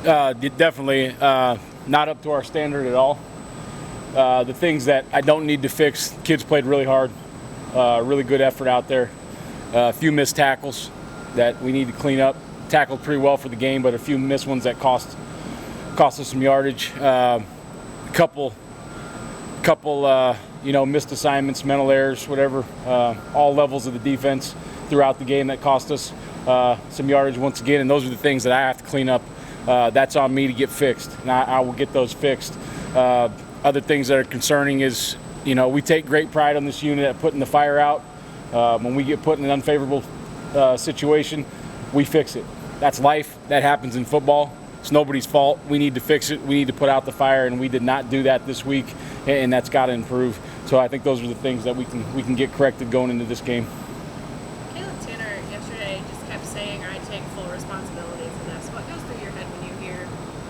Definitely not up to our standard at all. The things that I don't need to fix, kids played really hard, really good effort out there. A few missed tackles that we need to clean up. Tackled pretty well for the game, but a few missed ones that cost us some yardage. Couple missed assignments, mental errors, whatever. All levels of the defense throughout the game that cost us some yardage once again, and those are the things that I have to clean up. That's on me to get fixed, and I will get those fixed. Other things that are concerning is, we take great pride on this unit at putting the fire out. When we get put in an unfavorable situation, we fix it. That's life. That happens in football. It's nobody's fault. We need to fix it. We need to put out the fire, and we did not do that this week, and that's got to improve. So I think those are the things that we can get corrected going into this game. Erik Chinander yesterday just kept saying, "I take full responsibility for this." What goes through your head when you hear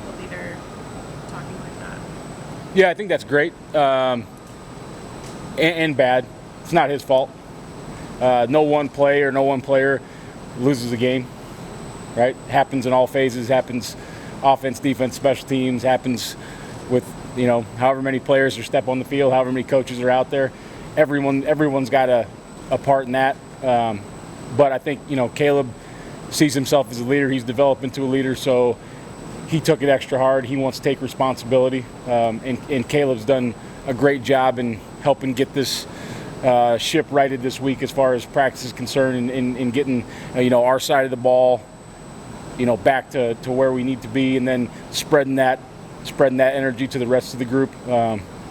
a leader talking like that? Yeah, I think that's great and bad. It's not his fault. No one player loses a game, right? Happens in all phases. Happens offense, defense, special teams. Happens with however many players are step on the field, however many coaches are out there. Everyone's got a part in that. But I think Caleb sees himself as a leader. He's developed into a leader, so he took it extra hard. He wants to take responsibility, and Caleb's done a great job in helping get this ship righted this week as far as practice is concerned, and getting our side of the ball back to where we need to be, and then spreading that energy to the rest of the group.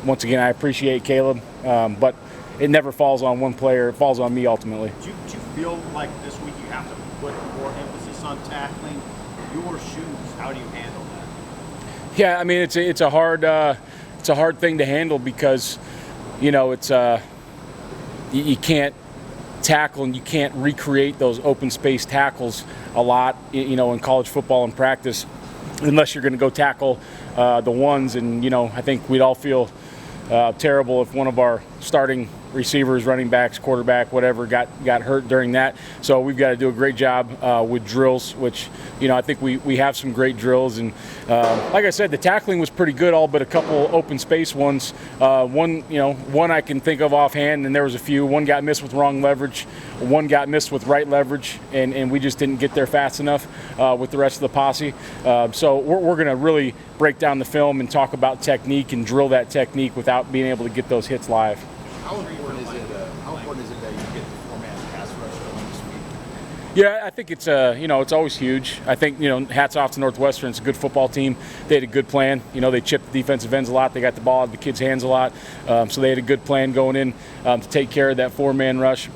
Once again, I appreciate Caleb, but it never falls on one player. It falls on me ultimately. Do you feel like this week you have to put more emphasis on tackling your shoes? How do you handle that? Yeah, I mean it's a hard thing to handle because it's you can't tackle and you can't recreate those open space tackles a lot in college football and practice unless you're going to go tackle the ones, and I think we'd all feel terrible if one of our starting receivers, running backs, quarterback, whatever, got hurt during that. So we've got to do a great job with drills, which I think we have some great drills. And like I said, the tackling was pretty good, all but a couple open space ones. One I can think of offhand, and there was a few. One got missed with wrong leverage, one got missed with right leverage, and we just didn't get there fast enough with the rest of the posse. So we're going to really break down the film and talk about technique and drill that technique without being able to get those hits live. How important is it that you get the four-man pass rush going this week? Yeah, I think it's it's always huge. I think hats off to Northwestern. It's a good football team. They had a good plan. They chipped the defensive ends a lot. They got the ball out of the kids' hands a lot. So they had a good plan going in to take care of that four-man rush.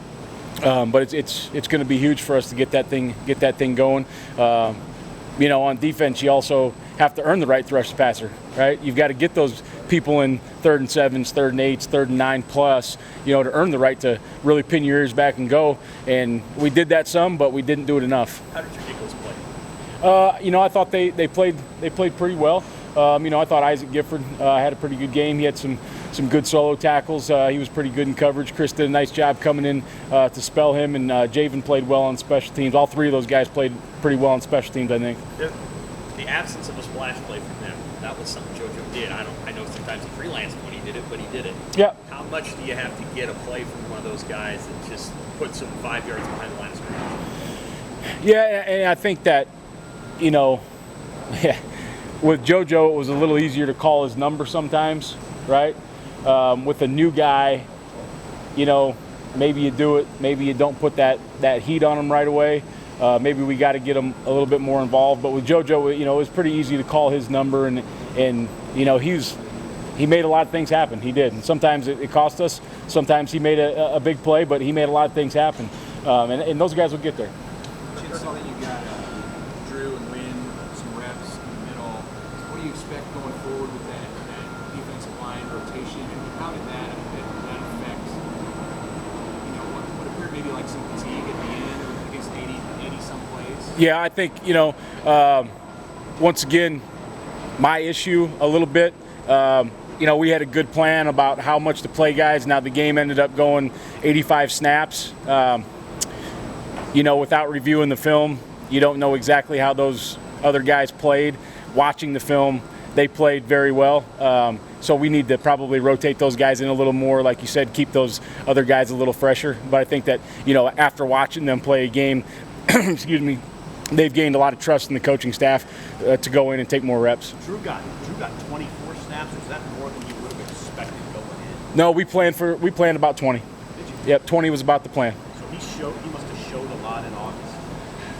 But it's going to be huge for us to get that thing going. On defense, you also have to earn the right to rush the passer, right? You've got to get those people in 3rd and 7s, 3rd and 8s, 3rd and 9 plus, to earn the right to really pin your ears back and go. And we did that some, but we didn't do it enough. How did your Eagles play? I thought they played pretty well. I thought Isaac Gifford had a pretty good game. He had some good solo tackles. He was pretty good in coverage. Chris did a nice job coming in to spell him, and Javen played well on special teams. All three of those guys played pretty well on special teams, I think. The absence of a splash play from them, that was something JoJo did. I know sometimes he freelanced when he did it, but he did it. Yeah. How much do you have to get a play from one of those guys that just puts them 5 yards behind the line of scrimmage? Yeah, and I think that, with JoJo, it was a little easier to call his number sometimes, right? With a new guy, maybe you do it, maybe you don't put that heat on him right away. Maybe we got to get him a little bit more involved. But with JoJo, it was pretty easy to call his number, and he made a lot of things happen. He did. And sometimes it cost us. Sometimes he made a big play, but he made a lot of things happen. And those guys will get there. I saw that you got Drew and Wynn, some reps in the middle. What do you expect going forward with that defensive line rotation, and how did that affect what appeared maybe like some fatigue at the end against 80 some plays? Yeah, I think once again, my issue a little bit. We had a good plan about how much to play guys. Now the game ended up going 85 snaps. Without reviewing the film, you don't know exactly how those other guys played. watching the film, they played very well. So we need to probably rotate those guys in a little more, like you said, keep those other guys a little fresher. But I think that, after watching them play a game, excuse me, they've gained a lot of trust in the coaching staff to go in and take more reps. Drew got 24 snaps. Was that more than you would have expected going in? No, we planned about 20. Did you? Yep, 20 was about the plan. So he must have showed a lot in August.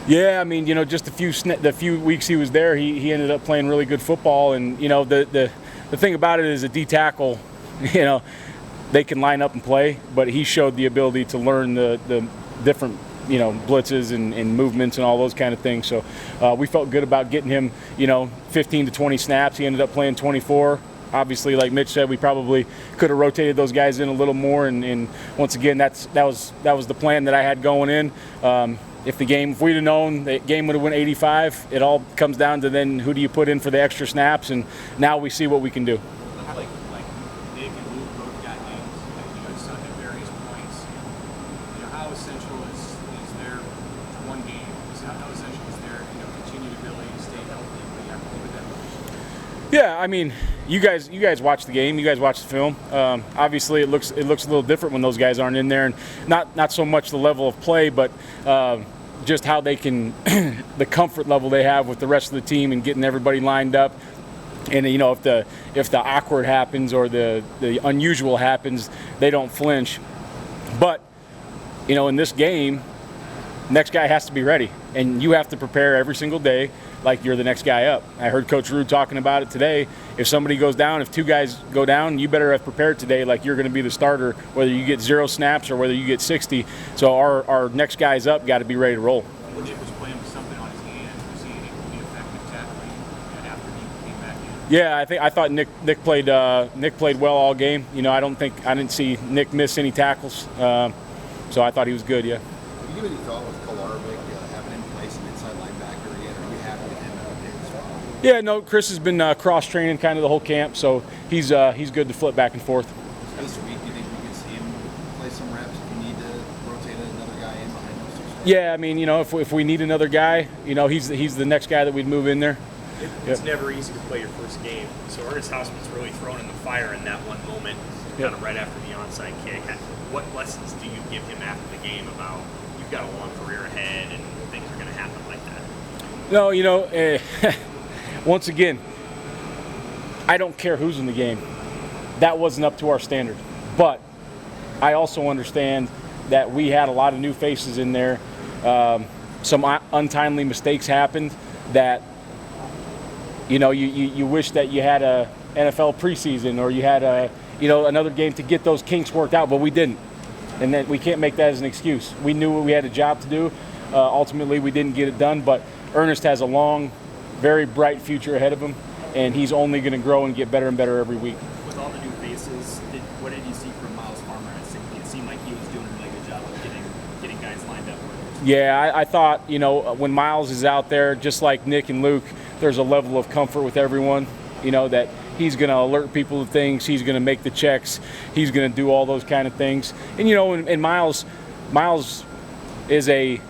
Yeah, I mean, just the few weeks he was there, he ended up playing really good football. And the thing about it is a D tackle, they can line up and play, but he showed the ability to learn the different blitzes and movements and all those kind of things. So we felt good about getting him 15 to 20 snaps. He ended up playing 24. Obviously, like Mitch said, we probably could have rotated those guys in a little more. And once again, that was the plan that I had going in. If we'd have known the game would have went 85, it all comes down to then who do you put in for the extra snaps, and now we see what we can do. Like Nick and Luke both got names that you guys saw at various points. How essential is their one game? How essential is their continued ability to stay healthy when you have to live with them? Yeah, I mean, you guys watch the game, you guys watch the film. Obviously, it looks a little different when those guys aren't in there, and not so much the level of play, but just how they can, the comfort level they have with the rest of the team and getting everybody lined up. And if the awkward happens or the unusual happens, they don't flinch. But in this game, next guy has to be ready, and you have to prepare every single day like you're the next guy up. I heard Coach Rude talking about it today. If somebody goes down, if two guys go down, you better have prepared today like you're going to be the starter, whether you get 0 snaps or whether you get 60. So our next guys up got to be ready to roll. When Nick was playing with something on his hand, was he able to be effective tackling after he came back in? Yeah, I thought Nick played well all game. I didn't see Nick miss any tackles. So I thought he was good. Yeah. Have you given any thought with Kolarvik having him play some inside linebacker again? Are you happy with him out there as well? Yeah, no, Chris has been cross training kind of the whole camp, so he's good to flip back and forth. This week, do you think we can see him play some reps if you need to rotate another guy in behind those two spots? Yeah, I mean, if we need another guy, he's the next guy that we'd move in there. It's never easy to play your first game. So Ernest Hausman's really thrown in the fire in that one moment, kind of right after the onside kick. What lessons do you give him after the game about you've got a long career ahead and things are going to happen like that? No, once again, I don't care who's in the game. That wasn't up to our standard. But I also understand that we had a lot of new faces in there. Some untimely mistakes happened that you wish that you had a NFL preseason or you had another game to get those kinks worked out, but we didn't. And then we can't make that as an excuse. We knew we had a job to do. Ultimately, we didn't get it done, but Ernest has a long, very bright future ahead of him, and he's only going to grow and get better and better every week. With all the new faces, what did you see from Miles Farmer at 60? It seemed like he was doing a really good job of getting guys lined up. Yeah, I thought, when Miles is out there, just like Nick and Luke, there's a level of comfort with everyone, that he's going to alert people to things, he's going to make the checks, he's going to do all those kind of things. And, and Miles is a,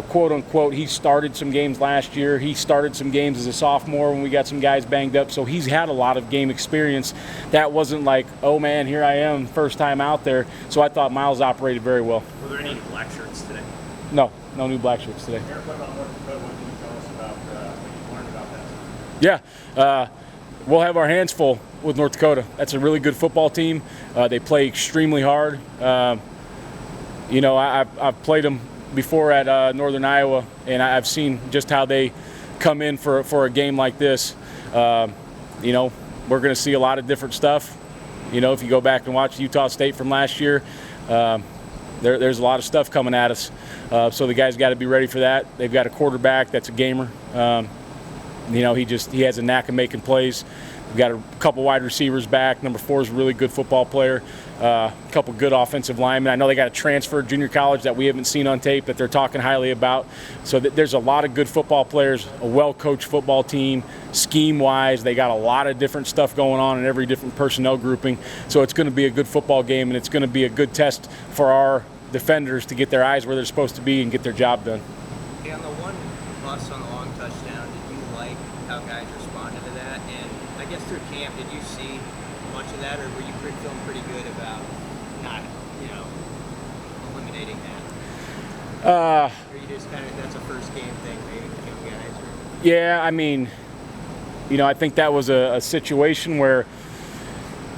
quote unquote, he started some games last year. He started some games as a sophomore when we got some guys banged up. So he's had a lot of game experience. That wasn't like, oh man, here I am, first time out there. So I thought Miles operated very well. Were there any black shirts today? No new black shirts today. Erik, what about North Dakota? What can you tell us about what you learned about that? Yeah, we'll have our hands full with North Dakota. That's a really good football team. They play extremely hard. I've played them before at Northern Iowa, and I've seen just how they come in for a game like this. We're going to see a lot of different stuff. If you go back and watch Utah State from last year, there's a lot of stuff coming at us. So the guys got to be ready for that. They've got a quarterback that's a gamer. He has a knack of making plays. We've got a couple wide receivers back. Number 4 is a really good football player. A couple good offensive linemen. I know they got a transfer junior college that we haven't seen on tape that they're talking highly about. So there's a lot of good football players, a well-coached football team. Scheme-wise, they got a lot of different stuff going on in every different personnel grouping. So it's going to be a good football game, and it's going to be a good test for our defenders to get their eyes where they're supposed to be and get their job done. Hey, on the one bust on the long touchdown, did you like how guys were responded to that. And I guess through camp, did you see much of that, or were you feeling pretty good about not, eliminating that? Or you just kind of, that's a first game thing, maybe with young guys? Or? Yeah, I mean, I think that was a situation where,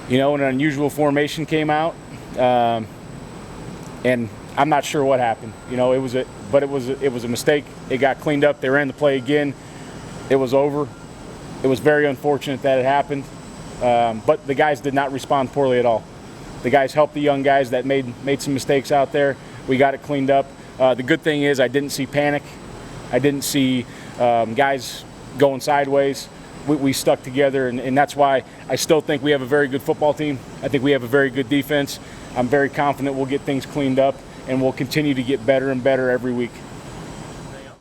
an unusual formation came out, and I'm not sure what happened. It was a mistake. It got cleaned up. They ran the play again. It was over. It was very unfortunate that it happened, but the guys did not respond poorly at all. The guys helped the young guys that made some mistakes out there. We got it cleaned up. The good thing is I didn't see panic. I didn't see guys going sideways. We stuck together, and that's why I still think we have a very good football team. I think we have a very good defense. I'm very confident we'll get things cleaned up, and we'll continue to get better and better every week.